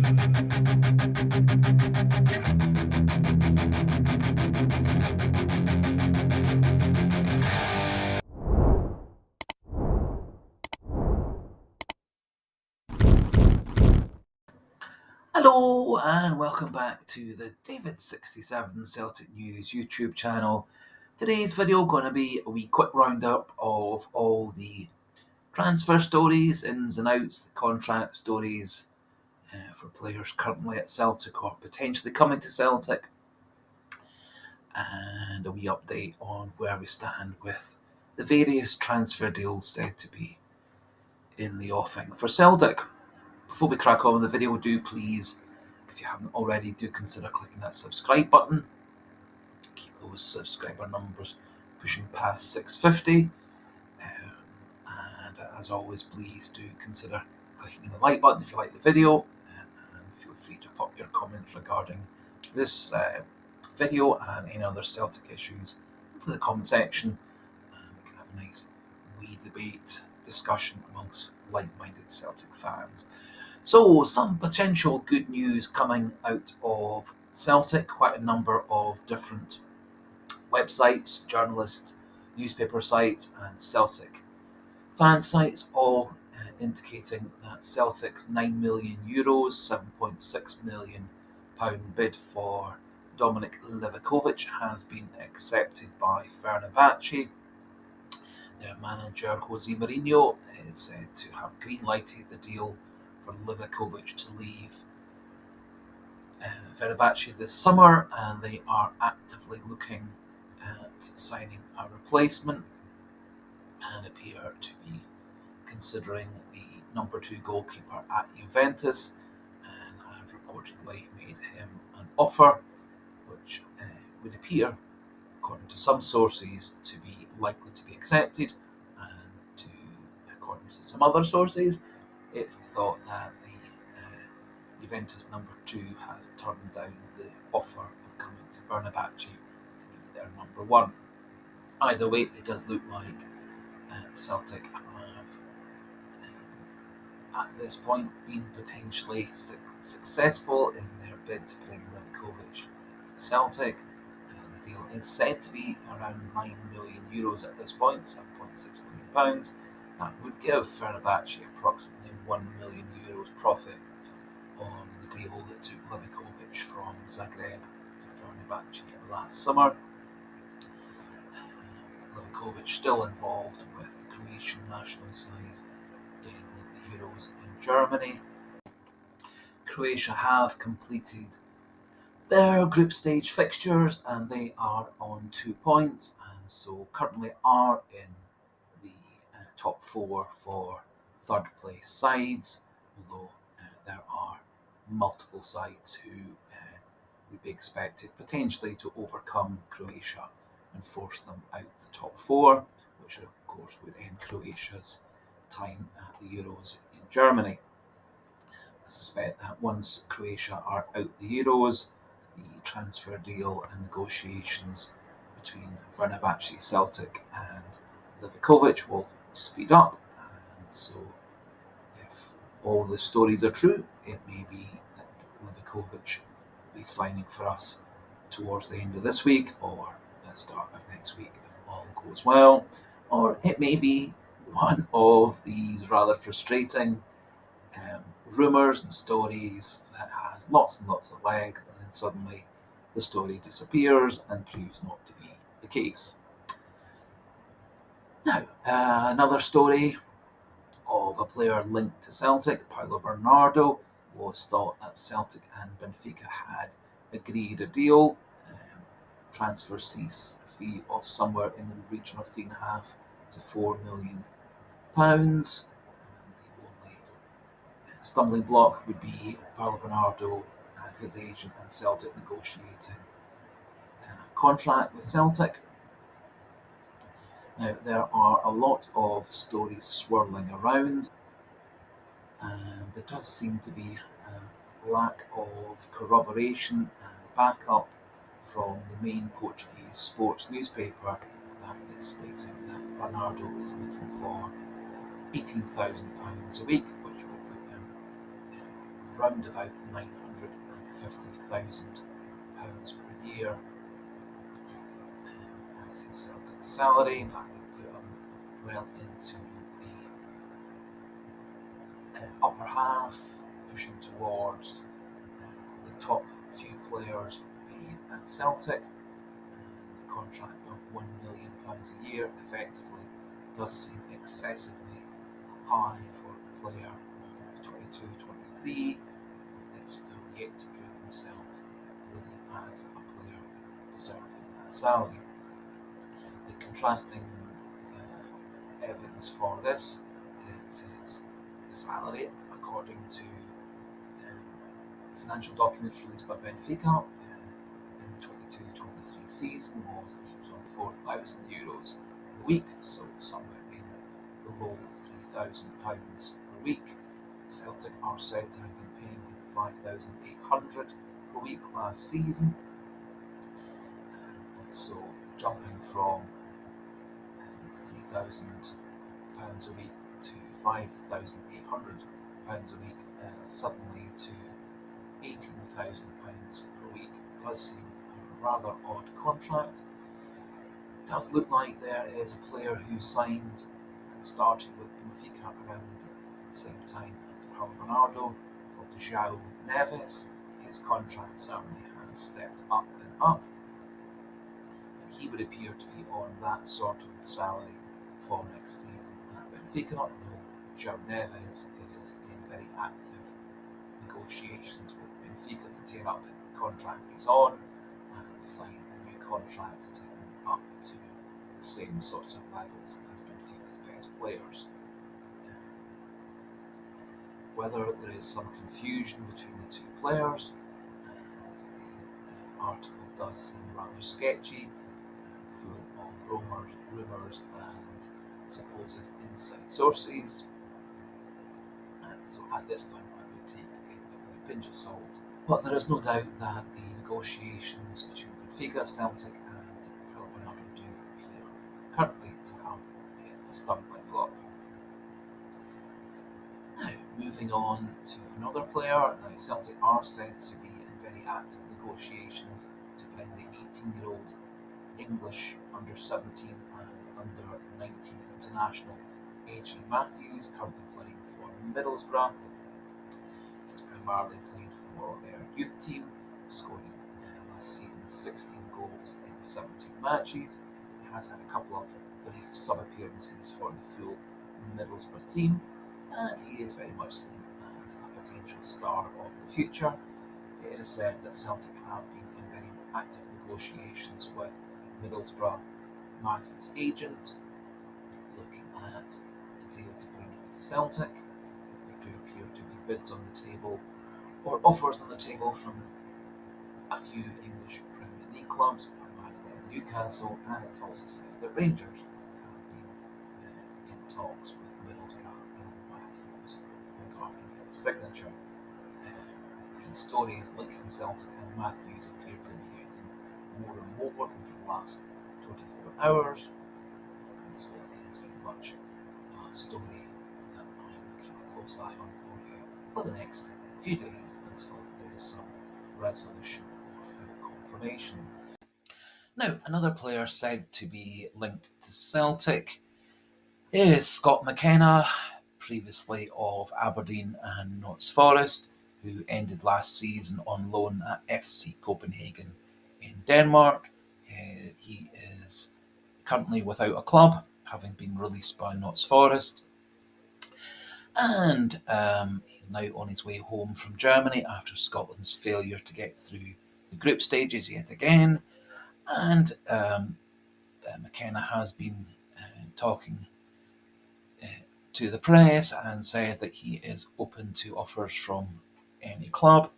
Hello and welcome back to the David67 Celtic News YouTube channel. Today's video going to be a wee quick roundup of all the transfer stories, ins and outs, the contract stories for players currently at Celtic or potentially coming to Celtic, and a wee update on where we stand with the various transfer deals said to be in the offing for Celtic. Before we crack on with the video, do please, if you haven't already, do consider clicking that subscribe button. Keep those subscriber numbers pushing past 650. And as always, please do consider clicking the like button if you like the video. And feel free to pop your comments regarding this video and any other Celtic issues into the comment section. And we can have a nice wee debate, discussion amongst like-minded Celtic fans. So, some potential good news coming out of Celtic. Quite a number of different websites, journalists, newspaper sites and Celtic fan sites all indicating that Celtic's €9 million, £7.6 million bid for Dominik Livakovic has been accepted by Fenerbahce. Their manager Jose Mourinho is said to have green-lighted the deal for Livakovic to leave Fenerbahce this summer, and they are actively looking at signing a replacement and appear to be considering the number 2 goalkeeper at Juventus and have reportedly made him an offer which would appear, according to some sources, to be likely to be accepted, and according to some other sources, it's thought that the Juventus number 2 has turned down the offer of coming to Fenerbahce to be their number 1. Either way, it does look like Celtic have, at this point, been potentially successful in their bid to bring Livakovic to Celtic. The deal is said to be around €9 million at this point, £7.6 million. That would give Fenerbahce approximately €1 million profit on the deal that took Livakovic from Zagreb to Fenerbahce last summer. Livakovic still involved with the Croatian national side in the Euros in Germany. Croatia have completed their group stage fixtures and they are on 2 points, and so currently are in the top 4 for third place sides, although there are multiple sides who would be expected potentially to overcome Croatia and force them out the top 4, which of course would end Croatia's time at the Euros in Germany. I suspect that once Croatia are out the Euros, the transfer deal and negotiations between Fenerbahce, Celtic and Livakovic will speed up, and so if all the stories are true, it may be that Livakovic will be signing for us towards the end of this week or the start of next week if all goes well, or it may be one of these rather frustrating rumours and stories that has lots and lots of legs, and then suddenly the story disappears and proves not to be the case. Now, another story of a player linked to Celtic, Paulo Bernardo, was thought that Celtic and Benfica had agreed a deal, transfer fee of somewhere in the region of £3.5 to £4 million. The only stumbling block would be Paulo Bernardo and his agent and Celtic negotiating a contract with Celtic. Now, there are a lot of stories swirling around, and there does seem to be a lack of corroboration and backup from the main Portuguese sports newspaper that is stating that Bernardo is looking for £18,000 a week, which will put him round about £950,000 per year as his Celtic salary. That would put him well into the upper half, pushing towards the top few players paid at Celtic. A contract of £1 million a year effectively does seem excessively high for a player of 22, 23. It's still yet to prove himself really as a player deserving that salary. The contrasting evidence for this is his salary, according to financial documents released by Benfica in the 22-23 season, was that he was on €4,000 a week, so somewhere in below £3,000 per week. Celtic are said to have been paying him £5,800 per week last season, and so jumping from £3,000 a week to £5,800 a week, suddenly to £18,000 per week does seem a rather odd contract. It does look like there is a player who signed and started with Benfica around the same time as Paulo Bernardo, called João Neves. His contract certainly has stepped up and up, and he would appear to be on that sort of salary for next season at Benfica, although João Neves is in very active negotiations with Benfica to take up the contract he's on and sign a new contract to take him up to the same sorts of levels as Benfica's best players. Whether there is some confusion between the two players, as the article does seem rather sketchy, full of rumours and supposed inside sources, and so at this time I would take it with a pinch of salt. But there is no doubt that the negotiations between Benfica, Celtic and Paulo Bernardo do appear currently to have hit a stumbling block. Now, moving on to another player. Now, Celtic are said to be in very active negotiations to bring the 18-year-old English under-17 and under-19 international Ajay Matthews, currently playing for Middlesbrough. He's primarily played for their youth team, scoring last season 16 goals in 17 matches. He has had a couple of brief sub-appearances for the full Middlesbrough team, and he is very much seen as a potential star of the future. It is said that Celtic have been in very active negotiations with Middlesbrough Matthews' agent, looking at a deal to bring him to Celtic. There do appear to be bids on the table, or offers on the table, from a few English Premier League clubs, primarily Newcastle, and it's also said that Rangers have been in talks with Middlesbrough and Matthews regarding his signature. The stories linking Celtic and Matthews appear to be getting more and more over the last 24 hours, and so it is very much a story that I will keep a close eye on for you for the next few days until there is some resolution or full confirmation. Now, another player said to be linked to Celtic is Scott McKenna, previously of Aberdeen and Notts Forest, who ended last season on loan at FC Copenhagen in Denmark. He is currently without a club, having been released by Notts Forest, and he's now on his way home from Germany after Scotland's failure to get through the group stages yet again. And McKenna has been talking to the press and said that he is open to offers from any club,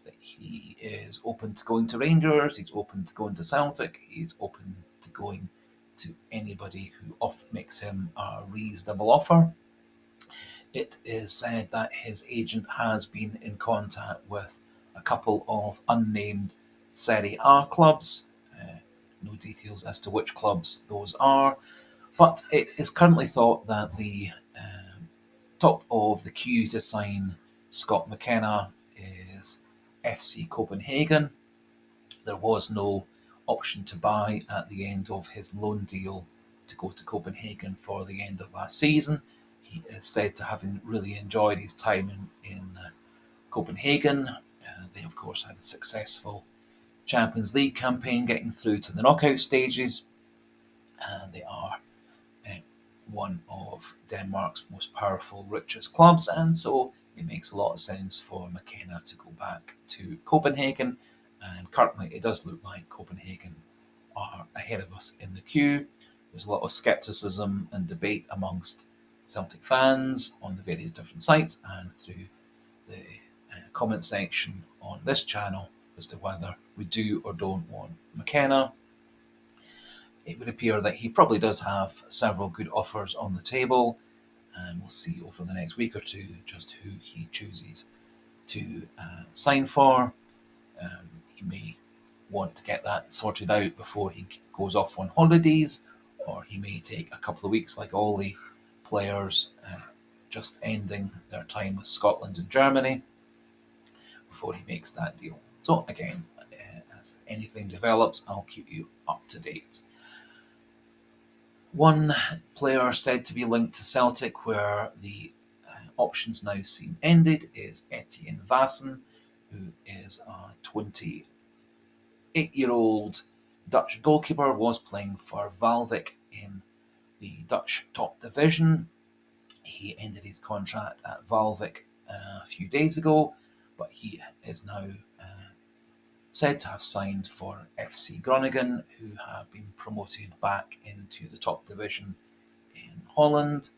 that he is open to going to Rangers, he's open to going to Celtic, he's open to going to anybody who makes him a reasonable offer. It is said that his agent has been in contact with a couple of unnamed Serie A clubs. No details as to which clubs those are, but it is currently thought that the top of the queue to sign Scott McKenna is FC Copenhagen. There was no option to buy at the end of his loan deal to go to Copenhagen for the end of last season. He is said to having really enjoyed his time in Copenhagen. They, of course, had a successful Champions League campaign, getting through to the knockout stages, and they are one of Denmark's most powerful, richest clubs, and so it makes a lot of sense for McKenna to go back to Copenhagen. And currently, it does look like Copenhagen are ahead of us in the queue. There's a lot of scepticism and debate amongst Celtic fans on the various different sites and through the comment section on this channel as to whether we do or don't want McKenna. It would appear that he probably does have several good offers on the table, and we'll see over the next week or two just who he chooses to sign for. He may want to get that sorted out before he goes off on holidays, or he may take a couple of weeks like all the players just ending their time with Scotland and Germany before he makes that deal. So again, as anything develops, I'll keep you up to date. One player said to be linked to Celtic where the options now seem ended is Etienne Vaessen, who is a 28-year-old Dutch goalkeeper, was playing for Valvik in the Dutch top division. He ended his contract at Valvik a few days ago, but he is now said to have signed for FC Groningen, who have been promoted back into the top division in Holland.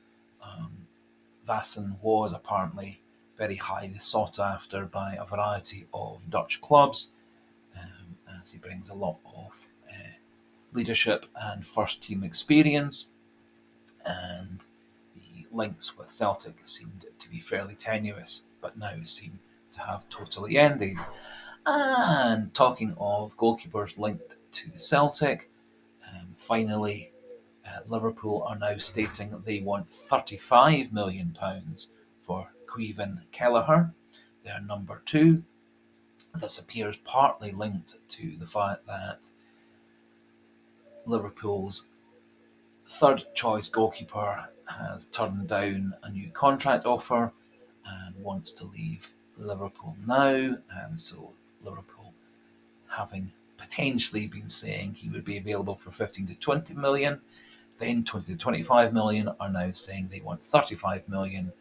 Vaessen was apparently very highly sought after by a variety of Dutch clubs, as he brings a lot of leadership and first team experience, and the links with Celtic seemed to be fairly tenuous, but now seem to have totally ended. And talking of goalkeepers linked to Celtic, finally, Liverpool are now stating they want £35 million for Caoimhin Kelleher, their number 2. This appears partly linked to the fact that Liverpool's third choice goalkeeper has turned down a new contract offer and wants to leave Liverpool now, and so Liverpool, having potentially been saying he would be available for 15 to 20 million, then 20 to 25 million, are now saying they want 35 million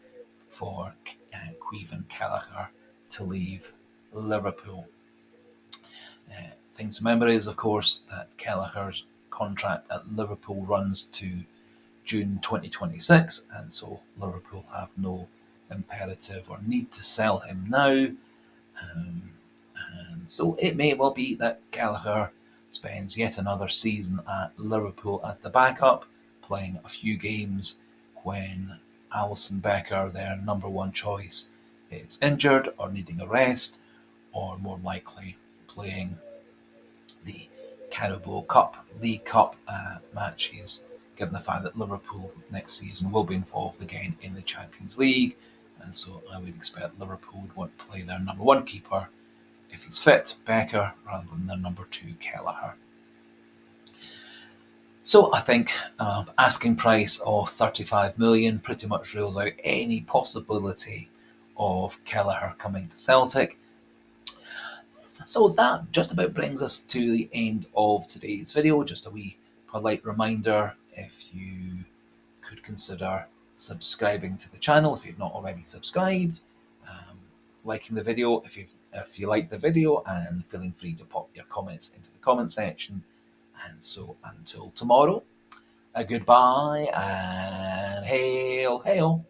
for Caoimhin Kelleher to leave Liverpool. Thing to remember is, of course, that Kelleher's contract at Liverpool runs to June 2026, and so Liverpool have no imperative or need to sell him now. And so it may well be that Kelleher spends yet another season at Liverpool as the backup, playing a few games when Alisson Becker, their number 1 choice, is injured or needing a rest, or more likely playing the Carabao Cup, League Cup matches, given the fact that Liverpool next season will be involved again in the Champions League. And so I would expect Liverpool would want to play their number 1 keeper, if he's fit, Becker, rather than their number 2, Kelleher. So I think asking price of 35 million pretty much rules out any possibility of Kelleher coming to Celtic. So that just about brings us to the end of today's video. Just a wee polite reminder, if you could consider subscribing to the channel if you've not already subscribed, liking the video if you like the video, and feeling free to pop your comments into the comment section. And so until tomorrow, a goodbye and hail, hail.